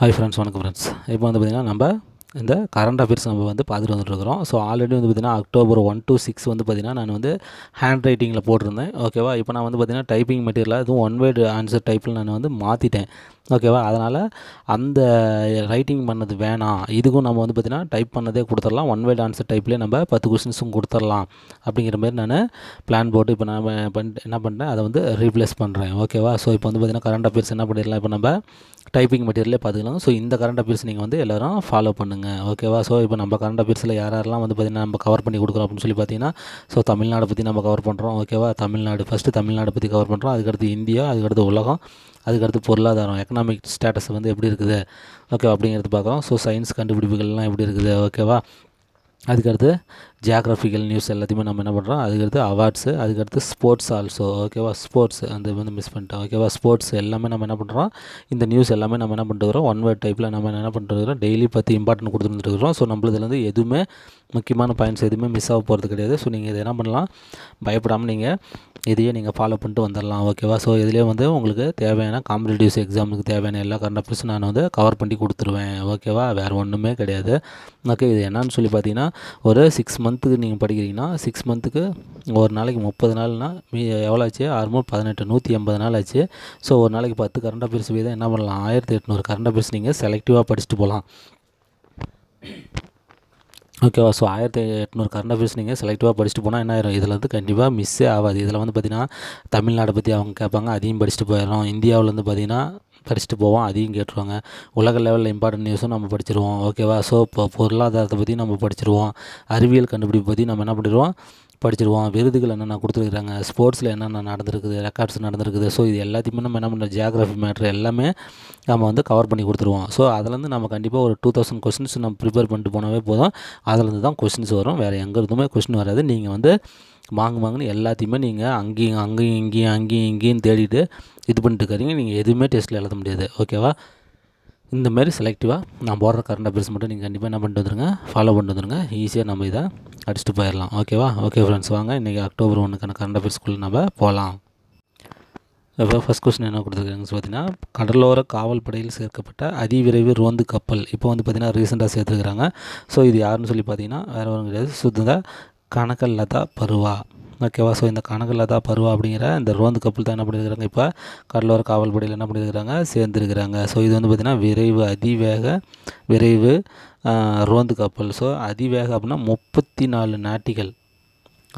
Hi friends, வணக்கம் friends. இப்போ வந்து பார்த்திங்கன்னா நம்ம இந்த கரண்ட் அஃபேர்ஸ் நம்ம வந்து பார்த்துட்டு வந்துட்டுருக்கிறோம். ஸோ ஆல்ரெடி வந்து பார்த்திங்கன்னா October 1 to 6 வந்து பார்த்திங்கன்னா நான் வந்து ஹேண்ட் ரைட்டிங்கில் போட்டிருந்தேன். ஓகேவா. இப்போ நான் வந்து பார்த்திங்கன்னா டைப்பிங் மெட்டீரியலாக அதுவும் ஒன் வேர்டு ஆன்சர் டைப்பில் நான் வந்து மாற்றிட்டேன். ஓகேவா. அதனால் அந்த ரைட்டிங் பண்ணது வேணாம், இதுக்கும் நம்ம வந்து பார்த்திங்கன்னா டைப் பண்ணதே கொடுத்துடலாம். ஒன் வேர்டு ஆன்சர் டைப்லேயே நம்ம 10 கொஸ்டின்ஸும் கொடுத்துடலாம் அப்படிங்கிற மாதிரி நான் பிளான் போட்டு இப்போ நான் என்ன பண்ணுறேன், அதை வந்து ரீப்ளேஸ் பண்ணுறேன். ஓகேவா. ஸோ இப்போ வந்து பார்த்திங்கன்னா கரண்ட் அஃபேர்ஸ் என்ன பண்ணிடலாம், இப்போ நம்ம டைப்பிங் மெட்டீரியலே பார்த்துக்கலாம். ஸோ இந்த கரண்ட் அஃபேர்ஸ் நீங்கள் வந்து எல்லோரும் ஃபாலோ பண்ணுங்கள். ஓகேவா. ஸோ இப்போ நம்ம கரண்ட் அஃபேர்ஸில் யாரெல்லாம் வந்து பார்த்திங்கன்னா நம்ம கவர் பண்ணி கொடுக்குறோம் அப்படின்னு சொல்லி பார்த்தீங்கன்னா, ஸோ தமிழ்நாடு பற்றி நம்ம கவர் பண்ணுறோம். ஓகேவா. ஃபஸ்ட்டு தமிழ்நாடு பற்றி கவர் பண்ணுறோம். அதுக்கடுத்து இந்தியா, அதுக்கடுத்து உலகம், அதுக்கடுத்து பொருளாதாரம், எக்கனாமிக் ஸ்டேட்டஸ் வந்து எப்படி இருக்குது, ஓகேவா அப்படிங்கிறது பார்க்குறோம். ஸோ சயின்ஸ் கண்டுபிடிப்புகள்லாம் எப்படி இருக்குது, ஓகேவா. அதுக்கடுத்து ஜியாகிரபிக்கல் நியூஸ் எல்லாத்தையுமே நம்ம என்ன பண்ணுறோம். அதுக்கடுத்து அவார்ட்ஸு, அதுக்கடுத்து ஸ்போர்ட்ஸ் ஆல்சோ. ஓகேவா. ஸ்போர்ட்ஸ் அந்த வந்து மிஸ் பண்ணிட்டோம். ஓகேவா. ஸ்போர்ட்ஸ் எல்லாமே நம்ம என்ன பண்ணுறோம், இந்த நியூஸ் எல்லாமே நம்ம என்ன பண்ணிட்டுருக்கிறோம், ஒன் வேர்ட் டைப்பில் நம்ம என்ன பண்ணிட்டுருக்கிறோம், டெய்லி 10 இம்பார்ட்டன்ட் கொடுத்துருந்துருக்கிறோம். ஸோ நம்மளதுலேருந்து எதுவுமே முக்கியமான பாயிண்ட்ஸ் எதுவுமே மிஸ் ஆக போகிறது கிடையாது. ஸோ நீங்கள் இதை என்ன பண்ணலாம், பயப்படாமல் நீங்கள் இதையே நீங்கள் ஃபாலோ பண்ணிட்டு வந்துடலாம். ஓகேவா. ஸோ இதிலே வந்து உங்களுக்கு தேவையான காம்படிட்டிவ்ஸ் எக்ஸாமுக்கு தேவையான எல்லா கரண்ட் அஃபேர்ஸும் நான் வந்து கவர் பண்ணி கொடுத்துருவேன். ஓகேவா. வேறு ஒன்றுமே கிடையாது. ஓகே. இது என்னன்னு சொல்லி பார்த்தீங்கன்னா, ஒரு 6 மந்த்துக்கு நீங்கள் படிக்கிறீங்கன்னா 6 மந்த்துக்கு ஒரு நாளைக்கு 30 நாள்னால் எவ்வளோ ஆச்சு, 6 18 180 நாள் ஆச்சு. ஸோ ஒரு நாளைக்கு 10 கரண்ட் அஃபேர்ஸ் வீதம் என்ன பண்ணலாம், 1800 கரண்ட் அஃபேர்ஸ் நீங்கள் செலக்டிவாக படிச்சுட்டு போகலாம். ஓகேவா. ஸோ 1800 கரண்ட் அஃபேர்ஸ் நீங்கள் செலக்டிவாக படிச்சுட்டு போனால் என்ன ஆயிரும், இதில் வந்து கண்டிப்பாக மிஸ்ஸே ஆகாது. இதில் வந்து பார்த்திங்கன்னா தமிழ்நாடை பற்றி அவங்க கேட்பாங்க, அதையும் படிச்சுட்டு போயிடறோம். இந்தியாவில் வந்து பார்த்திங்கன்னா படிச்சுட்டு போவோம், அதையும் கேட்டுருவாங்க. உலக லெவலில் இம்பார்ட்டன்ட் நியூஸும் நம்ம படிச்சிருவோம். ஓகேவா. ஸோ இப்போ பொருளாதாரத்தை பற்றி நம்ம படிச்சிருவோம். அறிவியல் கண்டுபிடிப்பு பற்றி நம்ம என்ன பண்ணிடுவோம், படிச்சிடுவோம். விருதுகள் என்னென்ன கொடுத்துருக்குறாங்க, ஸ்போர்ட்ஸில் என்னென்ன நடந்திருக்குது, ரெக்கார்ட்ஸ் நடந்திருக்குது. ஸோ இது எல்லாத்தையுமே நம்ம என்ன பண்ணுறோம், ஜியாகிரஃபி மேட்ரு எல்லாமே நம்ம வந்து கவர் பண்ணி கொடுத்துருவோம். ஸோ அதுலேருந்து நம்ம கண்டிப்பாக ஒரு 2000 கொஸ்டின்ஸ் நம்ம ப்ரிப்பேர் பண்ணிட்டு போனாவே போதும். அதுலேருந்து தான் கொஸ்டின்ஸ் வரும், வேறு எங்கே இருந்துமே கொஸ்டின் வராது. நீங்கள் வந்து வாங்குன்னு எல்லாத்தையுமே நீங்கள் அங்கேயும் இங்கேயும் தேடிட்டு இது பண்ணிட்டு இருக்கிறீங்க. நீங்கள் எதுவுமே டெஸ்ட்டில் எழுத முடியாது. ஓகேவா. இந்தமாரி செலக்டிவாக நான் போடுற கரண்ட் அஃபேர்ஸ் மட்டும் நீங்கள் கண்டிப்பாக என்ன பண்ணிட்டு வந்துருங்க, ஃபாலோ பண்ணிட்டு வந்துருங்க. ஈஸியாக நம்ம இதை அடிச்சுட்டு போயிடலாம். ஓகேவா. ஓகே ஃப்ரெண்ட்ஸ், வாங்க இன்றைக்கி October 1க்கான கரண்ட் அஃபேர்ஸ்குள்ளே நம்ம போகலாம். இப்போ ஃபஸ்ட் கொஸ்டின் என்ன கொடுத்துருக்காங்கன்னு பார்த்தீங்கன்னா, கடலோர காவல் படையில் சேர்க்கப்பட்ட அதிவிரைவு ரோந்து கப்பல் இப்போ வந்து பார்த்திங்கன்னா ரீசெண்டாக சேர்த்துருக்குறாங்க. ஸோ இது யாருன்னு சொல்லி பார்த்தீங்கன்னா வேறு ஒன்றும் கிடையாது, சுதந்திர கனகலதா பருவா. ஓகேவா. ஸோ இந்த கனகலதா பருவா அப்படிங்கிற இந்த ரோந்து கப்பல் தான் என்ன பண்ணியிருக்கிறாங்க, இப்போ கடலோர காவல் படையில் என்ன பண்ணியிருக்கிறாங்க, சேர்ந்துருக்கிறாங்க. ஸோ இது வந்து பார்த்திங்கன்னா விரைவு ரோந்து கப்பல். ஸோ அதிவேக அப்படின்னா 34 நாட்டிகள்.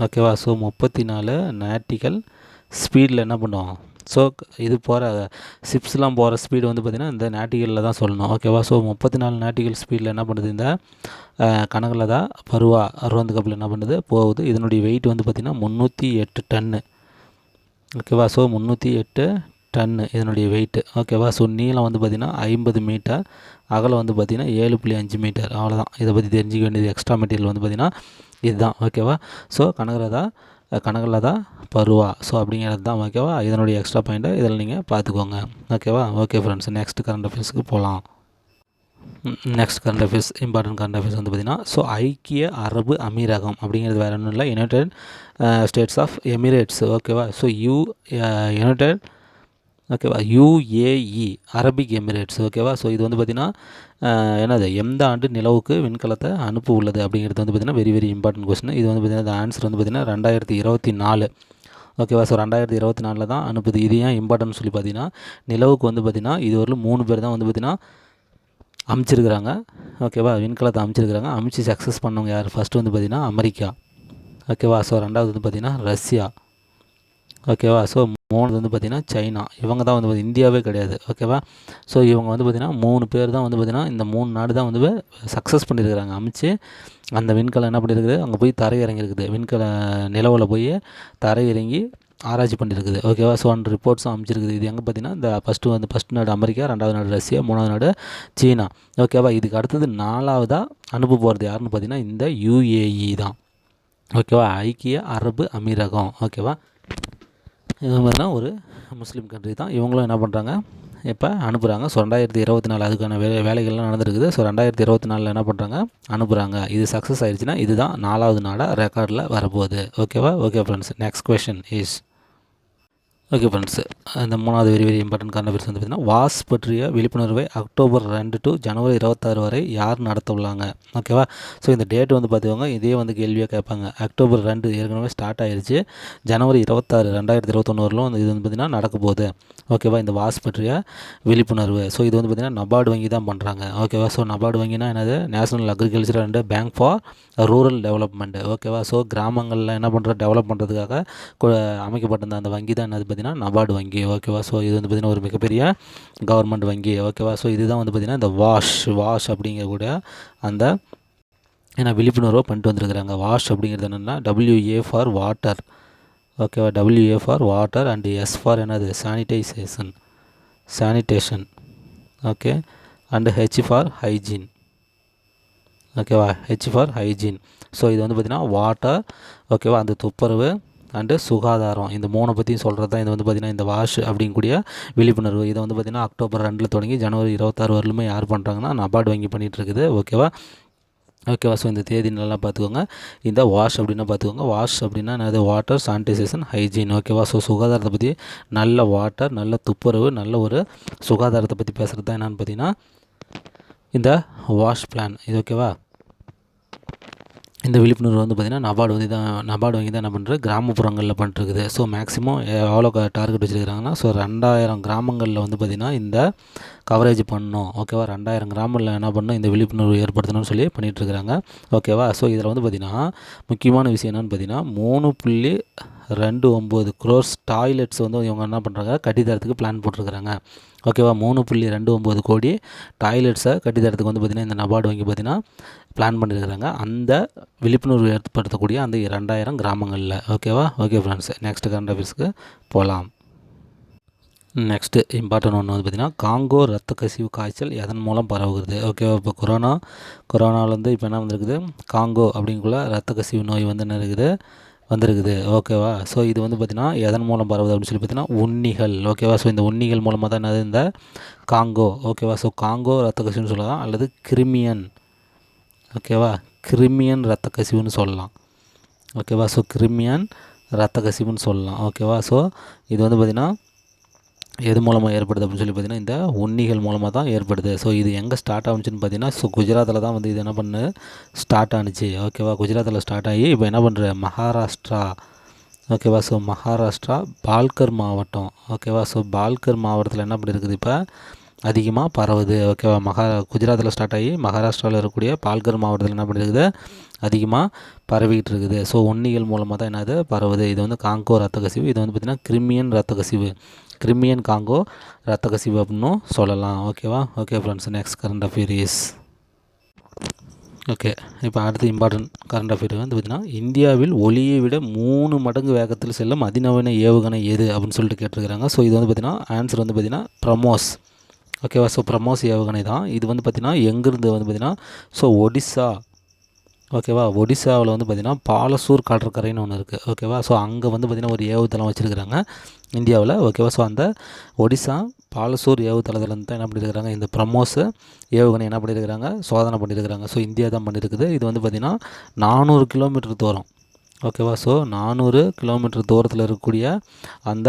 ஓகேவா. ஸோ 34 நாட்டிகள் ஸ்பீடில் என்ன பண்ணுவோம். ஸோ இது போகிற ஷிப்ஸ்லாம் போகிற ஸ்பீடு வந்து பார்த்திங்கன்னா இந்த நாட்டிகளில் தான் சொல்லணும். ஓகேவா. ஸோ 34 நாட்டிகள் ஸ்பீடில் என்ன பண்ணுது இந்த கனகலதா பருவா ரோந்து கப்பல் என்ன பண்ணுது, போகுது. இதனுடைய வெயிட் வந்து பார்த்திங்கன்னா 308 டன்னு. ஓகேவா. ஸோ 308 டன்னு இதனுடைய வெயிட்டு. ஓகேவா. ஸோ நீளம் வந்து பார்த்திங்கன்னா 50 மீட்டர், அகலம் வந்து பார்த்திங்கன்னா 7.5 மீட்டர். அவ்வளோதான். இதை பற்றி தெரிஞ்சிக்க வேண்டியது எக்ஸ்ட்ரா மெட்டீரியல் வந்து பார்த்திங்கன்னா இதுதான். ஓகேவா. ஸோ கனகலதா பருவா ஸோ அப்படிங்கிறது தான். ஓகேவா. இதனுடைய எக்ஸ்ட்ரா பாயிண்ட்டை இதில் நீங்கள் பார்த்துக்கோங்க. ஓகேவா. ஓகே ஃப்ரெண்ட்ஸ், நெக்ஸ்ட் கரண்ட் அஃபேர்ஸுக்கு போகலாம். Next current affairs, important current affairs வந்து பார்த்திங்கன்னா, ஸோ ஐக்கிய அரபு அமீரகம் அப்படிங்கிறது வேறு ஒன்றும் இல்லை, யுனைடெட் ஸ்டேட்ஸ் ஆஃப் எமிரேட்ஸ். ஓகேவா. ஸோ யுனைடெட் ஓகேவா UAE அரபிக் எமிரேட்ஸ். ஓகேவா. ஸோ இது வந்து பார்த்திங்கன்னா என்னது, எந்த ஆண்டு நிலவுக்கு விண்கலத்தை அனுப்ப உள்ளது அப்படிங்கிறது வந்து பார்த்திங்கன்னா வெரி இம்பார்ட்டன்ட் கொஸ்டின். இது வந்து பார்த்திங்கன்னா ஆன்சர் வந்து பார்த்திங்கன்னா 2024. ஓகேவா. ஸோ 2024 தான் அனுப்புது. இது ஏன் இம்பார்ட்டன்ட் சொல்லி பார்த்தீங்கன்னா, நிலவுக்கு வந்து பார்த்திங்கன்னா இது ஒரு 3 பேர் தான் வந்து பார்த்திங்கன்னா அமைச்சிருக்கிறாங்க. ஓகேவா. விண்கலத்தை அமைச்சிருக்கிறாங்க. அமைச்சு சக்ஸஸ் பண்ணவங்க யார், ஃபஸ்ட்டு வந்து பார்த்திங்கன்னா அமெரிக்கா. ஓகேவா. ஸோ ரெண்டாவது வந்து பார்த்திங்கன்னா ரஷ்யா. ஓகேவா. ஸோ மூணு வந்து பார்த்திங்கன்னா சைனா. இவங்க தான் வந்து இந்தியாவே கிடையாது. ஓகேவா. ஸோ இவங்க வந்து பார்த்திங்கன்னா 3 பேர் தான் வந்து பார்த்திங்கன்னா இந்த 3 நாடு தான் வந்து சக்ஸஸ் பண்ணியிருக்கிறாங்க. அமைச்சு அந்த விண்கலம் என்ன பண்ணியிருக்குது, அங்கே போய் தரை இறங்கியிருக்குது. நிலவில் போய் தரை இறங்கி ஆராய்ச்சி பண்ணியிருக்குது. ஓகேவா. ஸோ அந்த ரிப்போர்ட்ஸும் அமைச்சிருக்குது. இது எங்கே பார்த்திங்கன்னா இந்த ஃபஸ்ட்டு நாடு அமெரிக்கா, ரெண்டாவது நாடு ரஷ்யா, மூணாவது நாடு சீனா. ஓகேவா. இதுக்கு அடுத்தது 4வதாக அனுப்ப போகிறது யாருன்னு பார்த்திங்கன்னா இந்த UAE தான். ஓகேவா. ஐக்கிய அரபு அமீரகம். ஓகேவா. இது மாதிரினா ஒரு முஸ்லீம் கண்ட்ரி தான். இவங்களும் என்ன பண்ணுறாங்க, இப்போ அனுப்புகிறாங்க. ஸோ 2024 அதுக்கான வேலைகள்லாம் நடந்துருக்குது. ஸோ 2024 என்ன பண்ணுறாங்க, அனுப்புகிறாங்க. இது சக்ஸஸ் ஆகிடுச்சுன்னா இதுதான் 4வது நாடாக ரெக்கார்டில் வரப்போகுது. ஓகேவா. Okay friends, next question is okay friends, இந்த 3வது very very important current affairs வந்து பார்த்திங்கன்னா, வாஸ் பற்றிய விழிப்புணர்வை அக்டோபர் 2 to ஜனவரி 26 வரை யார் நடத்த உள்ளாங்க. ஓகேவா. ஸோ இந்த டேட் வந்து பார்த்துக்கோங்க, இதே வந்து கேள்வியாக கேட்பாங்க. அக்டோபர் 2 ஏற்கனவே ஸ்டார்ட் ஆயிடுச்சு. ஜனவரி 26 2021 வந்து இது வந்து பார்த்திங்கன்னா நடக்க போகுது. ஓகேவா. இந்த வாஸ் பற்றிய விழிப்புணர்வு. ஸோ இது வந்து பார்த்திங்கன்னா நபார்டு வங்கி தான் பண்ணுறாங்க. ஓகேவா. ஸோ நபார்டு வங்கினா என்னது, national agriculture and bank for rural development. ஓகேவா. ஸோ கிராமங்களில் என்ன பண்ணுற டெவலப் பண்ணுறதுக்காக அமைக்கப்பட்டிருந்த அந்த வங்கி தான் என்னது பார்த்திங்கன்னா நபார்டு வங்கி. ஓகேவா. ஸோ இது வந்து பார்த்திங்கன்னா ஒரு மிகப்பெரிய கவர்மெண்ட் வங்கி. ஓகேவா. ஸோ இதுதான் வந்து பார்த்திங்கன்னா இந்த வாஷ் அப்படிங்கக்கூடிய அந்த ஏன்னா விழிப்புணர்வை பண்ணிட்டு வந்துருக்குறாங்க. வாஷ் அப்படிங்கிறது என்னென்னா WA ஃபார் வாட்டர். ஓகேவா. WA for water and S for என்னது sanitation. Okay. And H for hygiene. ஓகேவா. H for hygiene. ஸோ இது வந்து பார்த்திங்கன்னா வாட்டர், ஓகேவா, அந்த துப்புரவு அண்டு சுகாதாரம், இந்த 3 பற்றியும் சொல்கிறது தான் இது வந்து பார்த்திங்கன்னா இந்த வாஷ் அப்படிங்கக்கூடிய விழிப்புணர்வு. இதை வந்து பார்த்திங்கன்னா அக்டோபர் 2 தொடங்கி ஜனவரி 26 வரலுமே யார் பண்ணுறாங்கன்னா நபார்டு வங்கி பண்ணிகிட்டு இருக்குது. ஓகேவா. ஓகேவா. ஸோ இந்த தேதி நல்லா பார்த்துக்கோங்க. இந்த வாஷ் அப்படின்னா பார்த்துக்கோங்க. வாஷ் அப்படின்னா என்னது, வாட்டர், சானிடைசேஷன், ஹைஜீன். ஓகேவா. ஸோ சுகாதாரத்தை பற்றி, நல்ல வாட்டர், நல்ல துப்புரவு, நல்ல ஒரு சுகாதாரத்தை பற்றி பேசுகிறது தான் என்னென்னு பார்த்தீங்கன்னா இந்த வாஷ் பிளான் இது. ஓகேவா. இந்த விழிப்புணர்வு வந்து பார்த்திங்கன்னா நபார்டு வங்கி தான் என்ன பண்ணுறது, கிராமப்புறங்களில் பண்ணிட்டுருக்குது. ஸோ மேக்ஸிமம் எவ்வளோ டார்கெட் வச்சுருக்கிறாங்கன்னா, ஸோ 2000 கிராமங்களில் வந்து பார்த்திங்கன்னா இந்த கவரேஜ் பண்ணணும். ஓகேவா. 2000 கிராமங்களில் என்ன பண்ணணும், இந்த விழிப்புணர்வு ஏற்படுத்தணும்னு சொல்லி பண்ணிகிட்ருக்குறாங்க. ஓகேவா. ஸோ இதில் வந்து பார்த்திங்கன்னா முக்கியமான விஷயம் என்னென்னு பார்த்தீங்கன்னா 3.29 crores டாய்லெட்ஸ் வந்து இவங்க என்ன பண்ணுறாங்க, கட்டித்தரத்துக்கு பிளான் போட்டிருக்கிறாங்க. ஓகேவா. 3.29 கோடி டாய்லெட்ஸை கட்டித்தரத்துக்கு வந்து பார்த்திங்கன்னா இந்த நபார்டு வங்கி பார்த்திங்கன்னா பிளான் பண்ணியிருக்கிறாங்க, அந்த விழிப்புணர்வு ஏற்படுத்தக்கூடிய அந்த 2000 கிராமங்களில். ஓகேவா. ஓகே ஃப்ரெண்ட்ஸ், நெக்ஸ்ட் கரண்ட் அஃபேர்ஸ்க்கு போகலாம். நெக்ஸ்ட்டு இம்பார்ட்டன்ட் ஒன்று வந்து பார்த்திங்கன்னா, காங்கோ ரத்த கசிவு காய்ச்சல் எதன் மூலம் பரவுகிறது. ஓகேவா. இப்போ கொரோனாவிலேருந்து இப்போ என்ன வந்திருக்குது, காங்கோ அப்படிங்குள்ள ரத்த கசிவு நோய் வந்து என்ன இருக்குது, வந்திருக்குது. ஓகேவா. ஸோ இது வந்து பார்த்திங்கன்னா எதன் மூலம் பரவுது அப்படின்னு சொல்லி பார்த்திங்கன்னா உண்ணிகள். ஓகேவா. ஸோ இந்த உண்ணிகள் மூலமாக தான் என்னது இந்த காங்கோ. ஓகேவா. ஸோ காங்கோ ரத்த கசிவுன்னு சொல்லலாம், அல்லது கிரிமியன். ஓகேவா. கிரிமியன் ரத்த கசிவுன்னு சொல்லலாம். ஓகேவா. ஸோ கிரிமியன் ரத்த கசிவுன்னு சொல்லலாம். ஓகேவா. ஸோ இது வந்து பார்த்திங்கன்னா எது மூலமாக ஏற்படுது அப்படின்னு சொல்லி பார்த்திங்கன்னா இந்த உண்ணிகள் மூலமாக தான் ஏற்படுது. ஸோ இது எங்கே ஸ்டார்ட் ஆகுச்சுன்னு பார்த்திங்கன்னா, ஸோ குஜராத்தில் தான் வந்து இது என்ன பண்ணு ஸ்டார்ட் ஆணுச்சு. ஓகேவா. குஜராத்தில் ஸ்டார்ட் ஆகி இப்போ என்ன பண்ணுற மகாராஷ்டிரா. ஓகேவா. ஸோ மகாராஷ்டிரா பால்கர் மாவட்டம். ஓகேவா. ஸோ பால்கர் மாவட்டத்தில் என்ன பண்ணியிருக்குது, இப்போ அதிகமாக பரவுது. ஓகேவா. குஜராத்தில் ஸ்டார்ட் ஆகி மகாராஷ்டிராவில் இருக்கக்கூடிய பால்கர் மாவட்டத்தில் என்ன பண்ணியிருக்குது, அதிகமாக பரவிக்கிட்டு இருக்குது. ஸோ உண்ணிகள் மூலமாக தான் என்னது பரவுது. இது வந்து காங்கோ ரத்த கசிவு. இது வந்து பார்த்திங்கன்னா கிரிமியன் ரத்த கசிவு, கிரிமியன் காங்கோ ரத்த கசிவு அப்படின்னு சொல்லலாம். ஓகேவா. Okay friends, next current affair is okay. இப்போ அடுத்து இம்பார்ட்டன்ட் கரண்ட் அஃபேர் வந்து பார்த்திங்கன்னா, இந்தியாவில் ஒளியை விட 3 மடங்கு வேகத்தில் செல்லும் அதிநவீன ஏவுகணை எது அப்படின்னு சொல்லிட்டு கேட்டிருக்கிறாங்க. ஸோ இது வந்து பார்த்திங்கன்னா ஆன்சர் வந்து பார்த்திங்கன்னா பிரம்மோஸ். ஓகேவா. ஸோ பிரம்மோஸ் ஏவுகணை தான். இது வந்து பார்த்திங்கன்னா எங்கேருந்து வந்து பார்த்திங்கன்னா, ஸோ ஒடிசா. ஓகேவா. ஒடிசாவில் வந்து பார்த்திங்கன்னா பாலசூர் கடற்கரைன்னு ஒன்று இருக்குது. ஓகேவா. ஸோ அங்கே வந்து பார்த்திங்கன்னா ஒரு ஏவுதளம் வச்சுருக்கிறாங்க இந்தியாவில். ஓகேவா. ஸோ அந்த ஒடிசா பாலசூர் ஏவுதளத்துலேருந்து தான் என்ன பண்ணியிருக்கிறாங்க, இந்த பிரம்மோஸ் ஏவுகணை என்ன பண்ணியிருக்கிறாங்க, சோதனை பண்ணியிருக்கிறாங்க. ஸோ இந்தியா தான் பண்ணியிருக்குது. இது வந்து பார்த்திங்கன்னா 400 கிலோமீட்டர் தூரம். ஓகேவா. ஸோ 400 கிலோமீட்டர் தூரத்தில் இருக்கக்கூடிய அந்த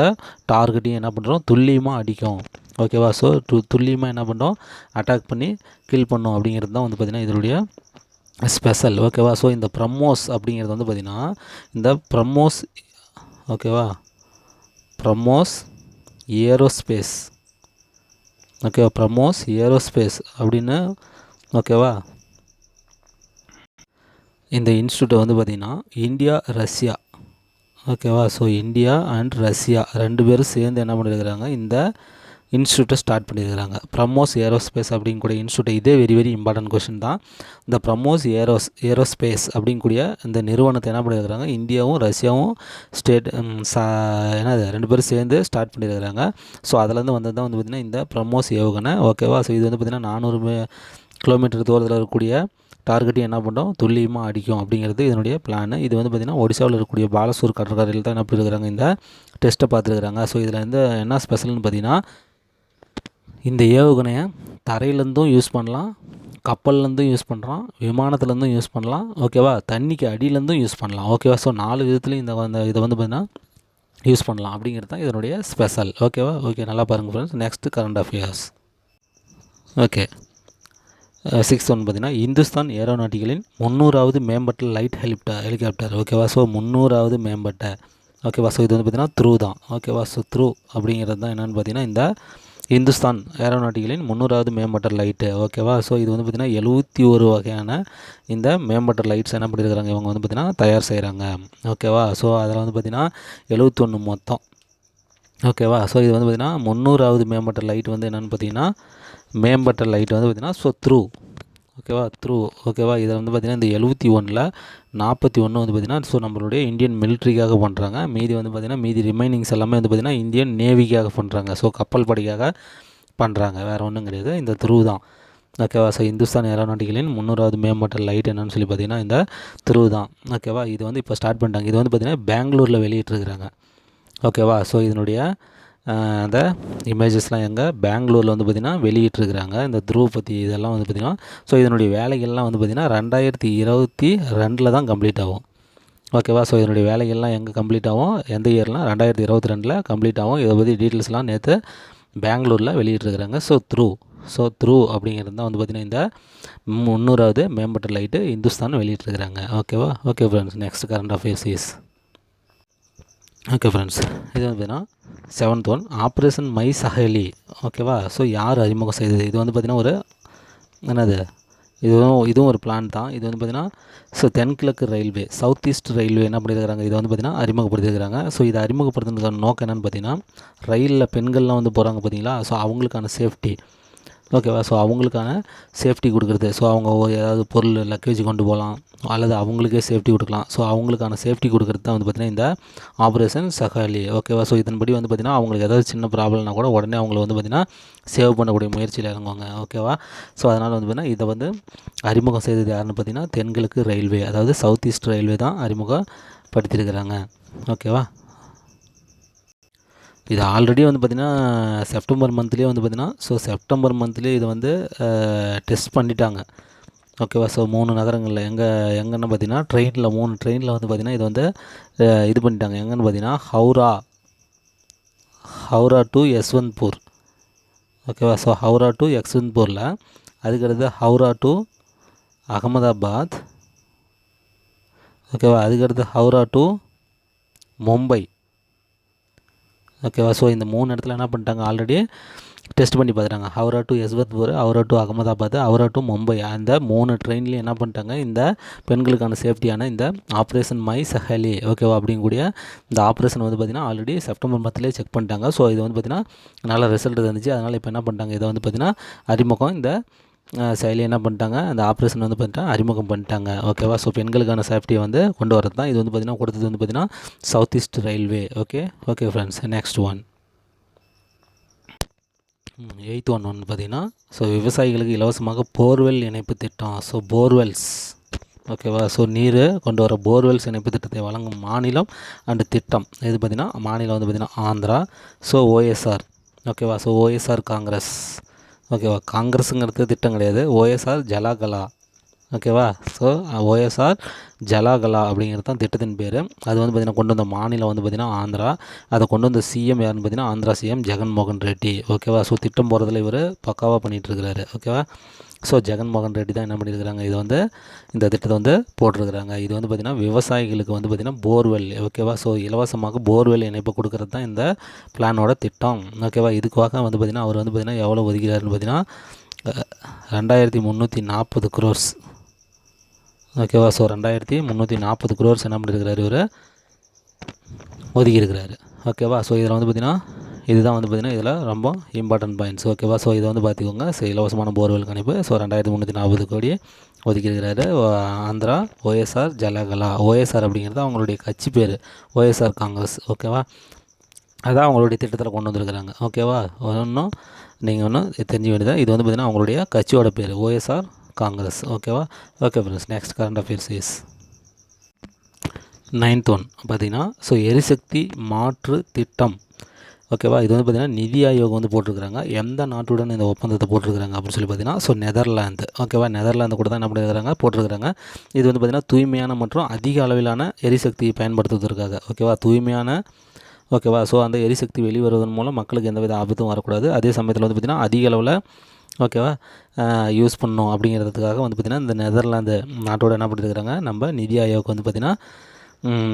டார்கெட்டையும் என்ன பண்ணுறோம், துல்லியமாக அடிக்கும். ஓகேவா. ஸோ துல்லியமாக என்ன பண்ணுறோம், அட்டாக் பண்ணி கில் பண்ணோம் அப்படிங்கிறது தான் வந்து பார்த்திங்கன்னா இதனுடைய ஸ்பெஷல். ஓகேவா. ஸோ இந்த பிரம்மோஸ் அப்படிங்கிறது வந்து பார்த்திங்கன்னா இந்த பிரம்மோஸ். ஓகேவா. பிரம்மோஸ் ஏரோஸ்பேஸ். ஓகேவா. பிரம்மோஸ் ஏரோஸ்பேஸ் அப்படின்னு. ஓகேவா. இந்த இன்ஸ்டியூட்டை வந்து பார்த்திங்கன்னா இந்தியா ரஷ்யா. ஓகேவா. ஸோ இந்தியா அண்ட் ரஷ்யா 2 பேரும் சேர்ந்து என்ன பண்ணியிருக்கிறாங்க, இந்த இன்ஸ்டியூட்டை ஸ்டார்ட் பண்ணியிருக்கிறாங்க. பிரம்மோஸ் ஏரோஸ்பேஸ் அப்படிங்கக்கூடிய இன்ஸ்டியூட்டை. இதே வெரி வெரி இம்பார்ட்டன்ட் கொஷின் தான். இந்த பிரம்மோஸ் ஏரோஸ்பேஸ் அப்படிங்கக்கூடிய இந்த நிறுவனத்தை என்ன பண்ணியிருக்கிறாங்க, இந்தியாவும் ரஷ்யாவும் என்னது 2 பேரும் சேர்ந்து ஸ்டார்ட் பண்ணியிருக்கிறாங்க. ஸோ அதிலேருந்து வந்தது தான் வந்து பார்த்திங்கன்னா இந்த பிரம்மோஸ் ஏவுகணை. ஓகேவா. ஸோ இது வந்து பார்த்திங்கன்னா 400 கிலோமீட்டர் தூரத்தில் இருக்கக்கூடிய டார்கெட்டையும் என்ன பண்ணுறோம், துல்லியமாக அடிக்கும் அப்படிங்கிறது இதனுடைய பிளான். இது வந்து பார்த்திங்கன்னா ஒடிசாவில் இருக்கக்கூடிய பாலசூர் கடற்கரையில் தான் என்ன பண்ணியிருக்கிறாங்க, இந்த டெஸ்ட்டை பார்த்துருக்குறாங்க. ஸோ இதில் என்ன ஸ்பெஷல்னு பார்த்திங்கன்னா, இந்த ஏவுகணையை தரையிலேருந்தும் யூஸ் பண்ணலாம், கப்பல்லேருந்தும் யூஸ் பண்ணுறோம், விமானத்துலேருந்தும் யூஸ் பண்ணலாம். ஓகேவா. தண்ணிக்கு அடியிலேருந்தும் யூஸ் பண்ணலாம். ஓகேவா. ஸோ 4 விதத்துலையும் இந்த இதை வந்து பார்த்திங்கன்னா யூஸ் பண்ணலாம் அப்படிங்கிறது தான் இதனுடைய ஸ்பெஷல். ஓகேவா? ஓகே, நல்லா பாருங்கள் friends. Next current affairs. Okay, 6th one பார்த்தீங்கன்னா, இந்துஸ்தான் ஏரோநாட்டிகளின் 300வது மேம்பட்ட லைட் ஹெலிகாப்டர். ஓகேவா? ஸோ 300வது மேம்பட்ட. ஓகேவா? ஸோ இது வந்து பார்த்திங்கன்னா த்ரூ தான். ஓகேவா? ஸோ த்ரூ அப்படிங்கிறது தான் என்னென்னு பார்த்தீங்கன்னா இந்த இந்துஸ்தான் ஏரோநாட்டிகளின் 300வது மேம்பட்ட லைட்டு. ஓகேவா? ஸோ இது வந்து பார்த்திங்கன்னா 71 வகையான இந்த மேம்பட்ட லைட்ஸ் என்ன பண்ணியிருக்கிறாங்க இவங்க வந்து பார்த்திங்கன்னா தயார் செய்கிறாங்க. ஓகேவா? ஸோ அதில் வந்து பார்த்திங்கன்னா 71 மொத்தம். ஓகேவா? ஸோ இது வந்து பார்த்திங்கன்னா 300வது மேம்பட்ட லைட் வந்து என்னென்னு பார்த்தீங்கன்னா மேம்பட்ட லைட் வந்து பார்த்திங்கன்னா ஸோ த்ரூ. ஓகேவா? த்ரூ. ஓகேவா? இதில் வந்து பார்த்திங்கன்னா இந்த 71ல் 41 வந்து பார்த்திங்கன்னா ஸோ நம்மளுடைய இந்தியன் மிலிட்ரிக்காக பண்ணுறாங்க. மீதி வந்து பார்த்திங்கன்னா மீதி ரிமைனிங்ஸ் எல்லாமே வந்து பார்த்திங்கன்னா இந்தியன் நேவிக்காக பண்ணுறாங்க. ஸோ கப்பல் படைக்காக பண்ணுறாங்க, வேறு ஒன்றும் கிடையாது, இந்த த்ரூ தான். ஓகேவா? ஸோ இந்துஸ்தான் ஏரோநாட்டிகளின் 300வது மேம்பட்ட லைட் என்னென்னு சொல்லி பார்த்திங்கன்னா இந்த த்ரூ தான். ஓகேவா? இது வந்து இப்போ ஸ்டார்ட் பண்ணிட்டாங்க. இது வந்து பார்த்திங்கன்னா பெங்களூரில் வெளியிட்டிருக்கிறாங்க. ஓகேவா? ஸோ இதனுடைய அந்த இமேஜஸ்லாம் எங்கே பெங்களூரில் வந்து பார்த்திங்கன்னா வெளியிட்டிருக்கிறாங்க. இந்த த்ரூ பற்றி இதெல்லாம் வந்து பார்த்திங்கன்னா ஸோ இதனுடைய வேலைகள்லாம் வந்து பார்த்திங்கன்னா 2022 தான் கம்ப்ளீட் ஆகும். ஓகேவா? ஸோ இதனுடைய வேலைகள்லாம் எங்கே கம்ப்ளீட் ஆகும், எந்த இயர்லாம் 2022 கம்ப்ளீட் ஆகும். இதை பற்றி டீட்டெயில்ஸ்லாம் நேற்று பெங்களூரில் வெளியிட்டிருக்கிறாங்க. ஸோ த்ரூ அப்படிங்கிறது தான் வந்து பார்த்திங்கன்னா இந்த 300வது மேம்பட்ட லைட்டு இந்துஸ்தான் வெளியிட்டிருக்கிறாங்க. ஓகேவா? Okay friends, next current affairs is. Okay friends, இது வந்து பார்த்திங்கன்னா 7th one operation my Saheli. ஓகேவா? ஸோ யார் அறிமுகம் செய்தது? இது வந்து பார்த்திங்கன்னா ஒரு என்னது இதுவும் ஒரு பிளான் தான். இது வந்து பார்த்திங்கன்னா ஸோ தென்கிழக்கு ரயில்வே, சவுத் ஈஸ்ட் ரயில்வே என்ன பண்ணியிருக்கிறாங்க, இதை வந்து பார்த்திங்கன்னா அறிமுகப்படுத்தியிருக்கிறாங்க. ஸோ இதை அறிமுகப்படுத்துறதுக்கான நோக்கம் என்னென்னு பார்த்திங்கன்னா ரயிலில் பெண்கள்லாம் வந்து போகிறாங்க பார்த்திங்களா, ஸோ அவங்களுக்கான சேஃப்டி. ஓகேவா? ஸோ அவங்களுக்கான சேஃப்டி கொடுக்குறது. ஸோ அவங்க ஏதாவது பொருள் லக்கேஜ் கொண்டு போகலாம் அல்லது அவங்களுக்கே சேஃப்டி கொடுக்கலாம். ஸோ அவங்களுக்கான சேஃப்டி கொடுக்குறது தான் வந்து பார்த்திங்கன்னா இந்த ஆப்ரேஷன் சஹாலி. ஓகேவா? ஸோ இதன்படி வந்து பார்த்திங்கன்னா அவங்களுக்கு ஏதாவது சின்ன ப்ராப்ளம்னா கூட உடனே அவங்கள வந்து பார்த்திங்கன்னா சேவ் பண்ணக்கூடிய முயற்சியில் இறங்குவாங்க. ஓகேவா? ஸோ அதனால் வந்து பார்த்திங்கன்னா இதை வந்து அறிமுகம் செய்தது யாருன்னு பார்த்திங்கன்னா தென்கிழக்கு ரயில்வே, அதாவது சவுத் ஈஸ்ட் ரயில்வே தான் அறிமுகப்படுத்தியிருக்கிறாங்க. ஓகேவா? இது ஆல்ரெடி வந்து பார்த்திங்கன்னா செப்டம்பர் மந்த்லேயே வந்து பார்த்திங்கன்னா செப்டம்பர் மந்த்லேயே இதை வந்து டெஸ்ட் பண்ணிட்டாங்க. ஓகேவா? ஸோ 3 நகரங்களில் எங்கன்னு பார்த்திங்கன்னா ட்ரெயினில் 3 ட்ரெயினில் வந்து பார்த்திங்கன்னா இது வந்து இது பண்ணிட்டாங்க. எங்கன்னு பார்த்திங்கன்னா ஹவுரா டு யஸ்வந்த்பூர். ஓகேவா? ஸோ ஹவுரா டு யஸ்வந்த்பூரில், அதுக்கடுத்து ஹவுரா டு அகமதாபாத். ஓகேவா? அதுக்கடுத்து ஹவுரா டு மும்பை. ஓகேவா? ஸோ இந்த 3 இடத்துல என்ன பண்ணிட்டாங்க, ஆல்ரெடி டெஸ்ட் பண்ணி பார்த்துட்டாங்க. Howrah to Yesvantpur, Howrah to Ahmedabad, Howrah to Mumbai. அந்த 3 ட்ரெயின்லேயும் என்ன பண்ணிட்டாங்க, இந்த பெண்களுக்கான சேஃப்டியான இந்த ஆப்ரேஷன் மை சஹேலி. ஓகேவா? அப்படிங்கக்கூடிய இந்த ஆப்ரேஷன் வந்து பார்த்திங்கன்னா ஆல்ரெடி செப்டம்பர் மந்த்லேயே செக் பண்ணிட்டாங்க. ஸோ இது வந்து பார்த்திங்கன்னா நல்ல ரிசல்ட் இருந்துச்சு. அதனால் இப்போ என்ன பண்ணிட்டாங்க, இதை வந்து பார்த்திங்கன்னா அறிமுகம் இந்த செயலி என்ன பண்ணிட்டாங்க, அந்த ஆப்ரேஷன் வந்து பார்த்திங்கன்னா அறிமுகம் பண்ணிட்டாங்க. ஓகேவா? ஸோ பெண்களுக்கான சேஃப்டியை வந்து கொண்டு வரது தான் இது வந்து பார்த்திங்கன்னா கொடுத்தது வந்து பார்த்திங்கன்னா south east railway. Okay friends, next one 8th one வந்து பார்த்திங்கன்னா ஸோ விவசாயிகளுக்கு இலவசமாக போர்வெல் இணைப்பு திட்டம். So borewells. ஓகேவா? ஸோ நீர் கொண்டு வர போர்வெல்ஸ் இணைப்பு திட்டத்தை வழங்கும் மாநிலம் அண்டு திட்டம் இது பார்த்திங்கன்னா மாநிலம் வந்து பார்த்திங்கன்னா ஆந்திரா. So OSR. ஓகேவா? So OSR Congress. ஓகேவா? காங்கிரஸுங்கிறது திட்டம் கிடையாது, OSR ஜலகலா. ஓகேவா? ஸோ OSR ஜலகலா அப்படிங்கிறது தான் திட்டத்தின் பேர். அது வந்து பார்த்திங்கன்னா கொண்டு வந்த மாநிலம் வந்து பார்த்திங்கன்னா ஆந்திரா. அதை கொண்டு வந்த சிஎம் யாருன்னு பார்த்திங்கன்னா ஆந்திரா சிஎம் ஜெகன்மோகன் ரெட்டி. ஓகேவா? ஸோ திட்டம் போகிறதுல இவர் பக்காவாக பண்ணிகிட்ருக்கிறாரு. ஓகேவா? ஸோ ஜெகன்மோகன் ரெட்டி தான் என்ன பண்ணியிருக்கிறாங்க, இது வந்து இந்த திட்டத்தை வந்து போட்டிருக்கிறாங்க. இது வந்து பார்த்திங்கன்னா விவசாயிகளுக்கு வந்து பார்த்திங்கன்னா போர்வெல். ஓகேவா? ஸோ இலவசமாக போர்வெல் இணைப்பு கொடுக்கறது தான் இந்த பிளானோட திட்டம். ஓகேவா? இதுக்காக வந்து பார்த்திங்கன்னா அவர் வந்து பார்த்திங்கன்னா எவ்வளோ ஒதுக்கிறாருன்னு பார்த்திங்கன்னா 2340 crores. ஓகேவா? ஸோ 2340 crores என்ன பண்ணியிருக்கிறாரு, இவர் ஒதுக்கியிருக்கிறாரு. ஓகேவா? ஸோ இதில் வந்து பார்த்திங்கன்னா இதுதான் வந்து பார்த்திங்கன்னா இதில் ரொம்ப இம்பார்ட்டன்ட் பாயிண்ட்ஸ். ஓகேவா? ஸோ இதை வந்து பார்த்துக்கோங்க. ஸோ இலவசமான போர்வெல் கணிப்பு. ஸோ 2340 கோடி ஒதுக்கியிருக்கிறாரு. ஆந்திரா OSR ஜலகலா. OSR அப்படிங்கிறது அவங்களுடைய கட்சி பேர், OSR காங்கிரஸ். ஓகேவா? அதான் அவங்களுடைய திட்டத்தில் கொண்டு வந்திருக்கிறாங்க. ஓகேவா? இன்னும் நீங்கள் ஒன்றும் தெரிஞ்ச வேண்டியதான், இது வந்து பார்த்திங்கன்னா அவங்களுடைய கட்சியோட பேர் OSR காங்கிரஸ். ஓகேவா? Okay friends, next current affairs is 9th one பார்த்திங்கன்னா ஸோ எரிசக்தி மாற்று திட்டம். ஓகேவா? இது வந்து பார்த்திங்கன்னா நிதி ஆயோக் வந்து போட்டிருக்கிறாங்க. எந்த நாட்டுடன் இந்த ஒப்பந்தத்தை போட்டிருக்கிறாங்க அப்படின்னு சொல்லி பார்த்திங்கன்னா ஸோ நெதர்லாந்து. ஓகேவா? நெதர்லாந்து கூட தான் என்ன பண்ணியிருக்கிறாங்க, போட்டிருக்கிறாங்க. இது வந்து பார்த்திங்கன்னா தூய்மையான மற்றும் அதிக அளவிலான எரிசக்தியை பயன்படுத்துவதற்காக. ஓகேவா? தூய்மையான ஓகேவா. ஸோ அந்த எரிசக்தி வெளிவருவதன் மூலம் மக்களுக்கு எந்தவித ஆபத்தும் வரக்கூடாது. அதே சமயத்தில் வந்து பார்த்திங்கன்னா அதிக அளவில் ஓகேவா யூஸ் பண்ணணும் அப்படிங்கிறதுக்காக வந்து பார்த்திங்கன்னா இந்த நெதர்லாந்து நாட்டோட என்ன பண்ணியிருக்கிறாங்க, நம்ம நிதி ஆயோக் வந்து பார்த்திங்கன்னா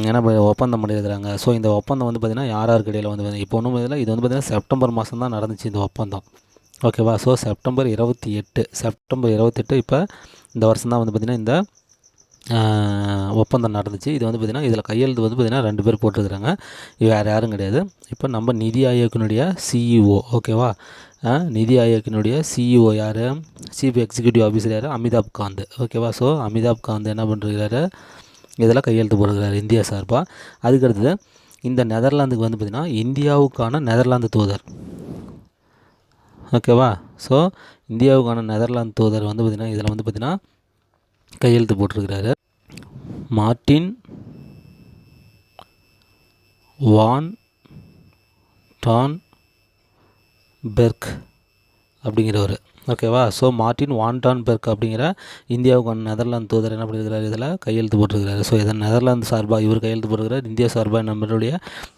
என்ன ஒப்பந்தம் பண்ணியிருக்கிறாங்க. ஸோ இந்த ஒப்பந்தம் வந்து பார்த்திங்கன்னா யாருக்கு இடையில் வந்து இப்போ ஒன்றும் இதில் இது வந்து பார்த்திங்கன்னா செப்டம்பர் மாதம் தான் நடந்துச்சு இந்த ஒப்பந்தம். ஓகேவா. ஸோ செப்டம்பர் 28 இப்போ இந்த வருஷம் தான் வந்து பார்த்திங்கன்னா இந்த ஒப்பந்தம் நடந்துச்சு. இது வந்து பார்த்திங்கன்னா இதில் கையெழுத்து வந்து பார்த்திங்கன்னா 2 பேர் போட்டிருக்கிறாங்க. வேறு யாரும் கிடையாது. இப்போ நம்ம நிதி ஆயோக்கினுடைய சிஇஓ ஓகேவா. நிதி ஆயோக்கினுடைய சிஇஓ யார், சீஃப் எக்ஸிக்யூட்டிவ் ஆஃபீஸர் யார், அமிதாப் காந்த் ஓகேவா. ஸோ அமிதாப் காந்த் என்ன பண்ணுறாரு, இதில் கையெழுத்து போடுகிறார் இந்தியா சார்பாக. அதுக்கடுத்தது இந்த நெதர்லாந்துக்கு வந்து பார்த்திங்கன்னா இந்தியாவுக்கான நெதர்லாந்து தூதர் ஓகேவா. ஸோ இந்தியாவுக்கான நெதர்லாந்து தூதர் வந்து பார்த்திங்கன்னா இதில் வந்து பார்த்திங்கன்னா கையெழுத்து போட்டிருக்கிறாரு மார்ட்டின் வான் டான் பெர்க் அப்படிங்கிறவர் ஓகேவா. ஸோ மார்ட்டின் வான் டான் பெர்க் அப்படிங்கிற இந்தியாவுக்கான நெதர்லாந்து தூதர் என்ன பண்ணியிருக்கிறார், இதில் கையெழுத்து போட்டிருக்கிறாரு. ஸோ இதை நெதர்லாந்து சார்பாக இவர் கையெழுத்து போட்டிருக்கிறார். இந்தியா சார்பாக நம்மளுடைய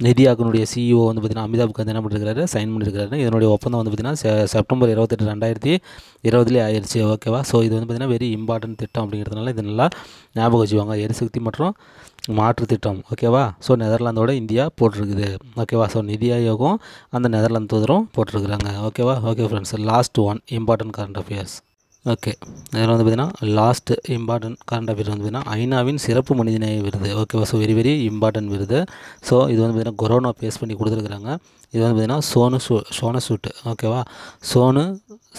நிதி ஆயோக்கினுடைய சிஇஓ வந்து பார்த்திங்கன்னா அமிதாப் காந்த் என்ன பண்ணியிருக்கிறாரு, சைன் பண்ணியிருக்கிறாரு. இதனுடைய ஒப்பந்தம் வந்து பார்த்திங்கன்னா செப்டம்பர் 28, 2020 ஆயிடுச்சு ஓகேவா. ஸோ இது வந்து பார்த்திங்கன்னா வெரி இம்பார்ட்டன்ட் திட்டம் அப்படிங்கிறதுனால இது நல்லா ஞாபகம் வச்சுவாங்க. எரிசக்தி மற்றும் மாற்று திட்டம் ஓகேவா. ஸோ நெதர்லாந்தோட இந்தியா போட்டிருக்குது ஓகேவா. ஸோ நிதி ஆயோகம் அந்த நெதர்லாந்து தூதரும் போட்டிருக்கிறாங்க ஓகேவா. Okay friends, last one important current affairs. Okay, இதில் வந்து பார்த்திங்கன்னா லாஸ்ட் இம்பார்ட்டன்ட் கரண்ட் அஃபேர்ஸ் வந்து பார்த்திங்கன்னா ஐநாவின் சிறப்பு மனிதநேய விருது ஓகேவா. ஸோ வெரி இம்பார்ட்டன்ட் விருது. ஸோ இது வந்து பார்த்திங்கன்னா கொரோனா பேஸ் பண்ணி கொடுத்துருக்குறாங்க. இது வந்து பார்த்திங்கன்னா சோனு சூட்டு ஓகேவா. சோனு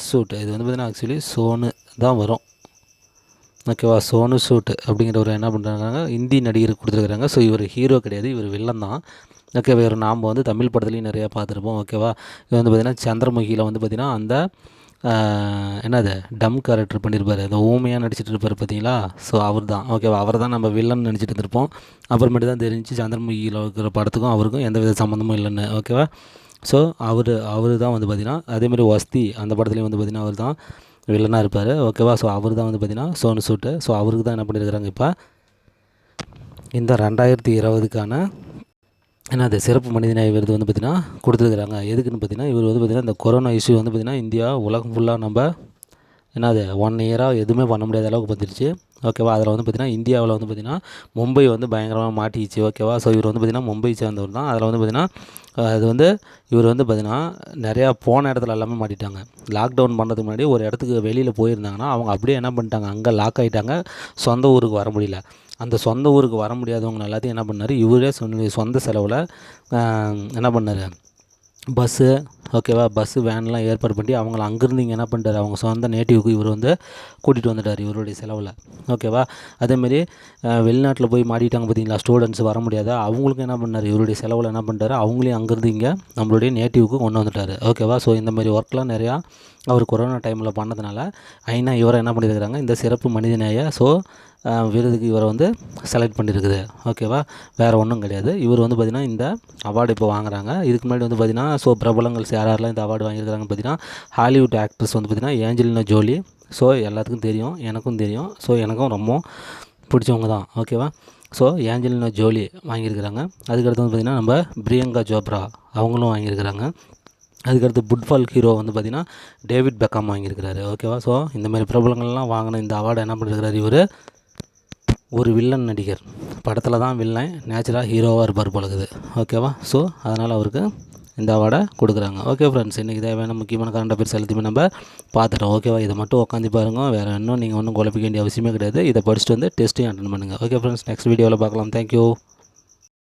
சூட்டு இது வந்து பார்த்திங்கன்னா ஆக்சுவலி சோனு தான் வரும் ஓகேவா. சோனு சூட் அப்படிங்கிறவர் என்ன பண்ணுறாங்க, இந்தி நடிகருக்கு கொடுத்துருக்குறாங்க. ஸோ இவர் ஹீரோ கிடையாது, இவர் வில்லன் தான் ஓகேவா. இவர் நாம் வந்து தமிழ் படத்துலையும் நிறையா பார்த்துருப்போம் ஓகேவா. இது வந்து பார்த்திங்கன்னா சந்திரமுகியில் வந்து பார்த்திங்கன்னா அந்த என்னது டம் கேரக்டர் பண்ணியிருப்பார், அந்த ஊமையாக நடிச்சிட்டு இருப்பார் பார்த்தீங்களா. ஸோ அவர் தான் ஓகேவா. அவர் தான் நம்ம வில்லன் நினச்சிட்டு இருந்திருப்போம். அப்புறமேட்டு தான் தெரிஞ்சு சந்திரமுகியில் இருக்கிற படத்துக்கும் அவருக்கும் எந்த வித சம்மந்தமும் இல்லைன்னு ஓகேவா. ஸோ அவர் தான் வந்து பார்த்திங்கன்னா அதேமாதிரி வஸ்தி அந்த படத்துலேயும் வந்து பார்த்திங்கன்னா அவர் தான் வில்லனாக இருப்பார் ஓகேவா. ஸோ அவர் தான் வந்து பார்த்திங்கன்னா சோனு சூட்டு. ஸோ அவருக்கு தான் என்ன பண்ணியிருக்கிறாங்க இப்போ இந்த 2020க்கான என்னது சிறப்பு மனிதநேய விருது வந்து பார்த்திங்கன்னா கொடுத்துருக்குறாங்க. எதுக்குன்னு பார்த்திங்கன்னா இவர் வந்து பார்த்திங்கன்னா இந்த கொரோனா இஷ்யூ வந்து பார்த்திங்கன்னா இந்தியா உலகம் ஃபுல்லாக நம்ம என்னது 1 இயராக எதுவுமே பண்ண முடியாத அளவுக்கு வந்துருச்சு ஓகேவா. அதில் வந்து பார்த்திங்கன்னா இந்தியாவில் வந்து பார்த்திங்கன்னா மும்பை வந்து பயங்கரமாக மாட்டிச்சு ஓகேவா. ஸோ இவர் வந்து பார்த்திங்கன்னா மும்பை சேர்ந்தவர் தான். அதில் வந்து பார்த்திங்கன்னா அது வந்து இவர் வந்து பார்த்திங்கன்னா நிறையா போன இடத்துல எல்லாமே மாட்டிட்டாங்க. லாக்டவுன் பண்ணுறதுக்கு முன்னாடி ஒரு இடத்துக்கு வெளியில் போயிருந்தாங்கன்னா அவங்க அப்படியே என்ன பண்ணிட்டாங்க, அங்கே லாக் ஆகிட்டாங்க, சொந்த ஊருக்கு வர முடியல. அந்த சொந்த ஊருக்கு வர முடியாதவங்க எல்லாத்தையும் என்ன பண்ணார், இவரே சொந்த செலவில் என்ன பண்ணார், பஸ்ஸு ஓகேவா, பஸ்ஸு வேன்லாம் ஏற்பாடு பண்ணி அவங்கள அங்கேருந்து இங்கே என்ன பண்ணிட்டார், அவங்க சொந்த நேட்டிவ்க்கு இவர் வந்து கூட்டிகிட்டு வந்துட்டார் இவருடைய செலவில் ஓகேவா. அதேமாரி வெளிநாட்டில் போய் மாட்டிட்டாங்க பார்த்தீங்களா, ஸ்டூடெண்ட்ஸ் வர முடியாத அவங்களுக்கு என்ன பண்ணார், இவருடைய செலவில் என்ன பண்ணிட்டார், அவங்களையும் அங்கேருந்து இங்கே நம்மளுடைய நேட்டிவ்க்கு கொண்டு வந்துட்டார் ஓகேவா. ஸோ இந்த மாதிரி ஒர்க்லாம் நிறையா அவர் கொரோனா டைமில் பண்ணதுனால ஐநா இவரை என்ன பண்ணியிருக்கிறாங்க, இந்த சிறப்பு மனிதநேய விருதுக்கு இவரை வந்து செலக்ட் பண்ணியிருக்குது ஓகேவா. வேறு ஒன்றும் கிடையாது. இவர் வந்து பார்த்திங்கன்னா இந்த அவார்டு இப்போ வாங்குறாங்க. இதுக்கு முன்னாடி வந்து பார்த்திங்கன்னா பிரபலங்கள் யாரெல்லாம் இந்த அவார்டு வாங்கியிருக்கிறாங்கன்னு பார்த்திங்கன்னா ஹாலிவுட் ஆக்ட்ரஸ் வந்து பார்த்திங்கன்னா ஏஞ்சலினா ஜோலி. ஸோ எல்லாத்துக்கும் தெரியும், எனக்கும் தெரியும். ஸோ எனக்கும் ரொம்ப பிடிச்சவங்க தான் ஓகேவா. ஸோ ஏஞ்சலினா ஜோலி வாங்கியிருக்கிறாங்க. அதுக்கடுத்து வந்து பார்த்திங்கன்னா நம்ம பிரியங்கா சோப்ரா அவங்களும் வாங்கியிருக்கிறாங்க. அதுக்கடுத்து ஃபுட்பால் ஹீரோ வந்து பார்த்திங்கன்னா டேவிட் பெக்காம் வாங்கியிருக்கிறாரு ஓகேவா. ஸோ இந்தமாதிரி பிரபலங்கள்லாம் வாங்கின இந்த அவார்டை என்ன பண்ணியிருக்கிறார், இவர் ஒரு வில்லன் நடிகர், படத்தில் தான் வில்லன், நேச்சுரலாக ஹீரோவாக இருப்பார் போலக்குது ஓகேவா. ஸோ அதனால் அவருக்கு இந்த அவார்டை கொடுக்குறாங்க. ஓகே ஃப்ரெண்ட்ஸ், இன்றைக்கி தேவையான முக்கியமான கரண்ட் அஃபேர்ஸ் எல்லாத்தையுமே நம்ம பார்த்துட்டோம் ஓகேவா. இதை மட்டும் உட்காந்து பாருங்கள், வேறு இன்னும் நீங்கள் ஒன்றும் குழப்பிக்க வேண்டிய அவசியமே கிடையாது. இதை படிச்சுட்டு வந்து டெஸ்ட்டையும் அட்டன் பண்ணுங்கள். ஓகே ஃப்ரெண்ட்ஸ், நெக்ஸ்ட் வீடியோவில் பார்க்கலாம். தேங்க்யூ.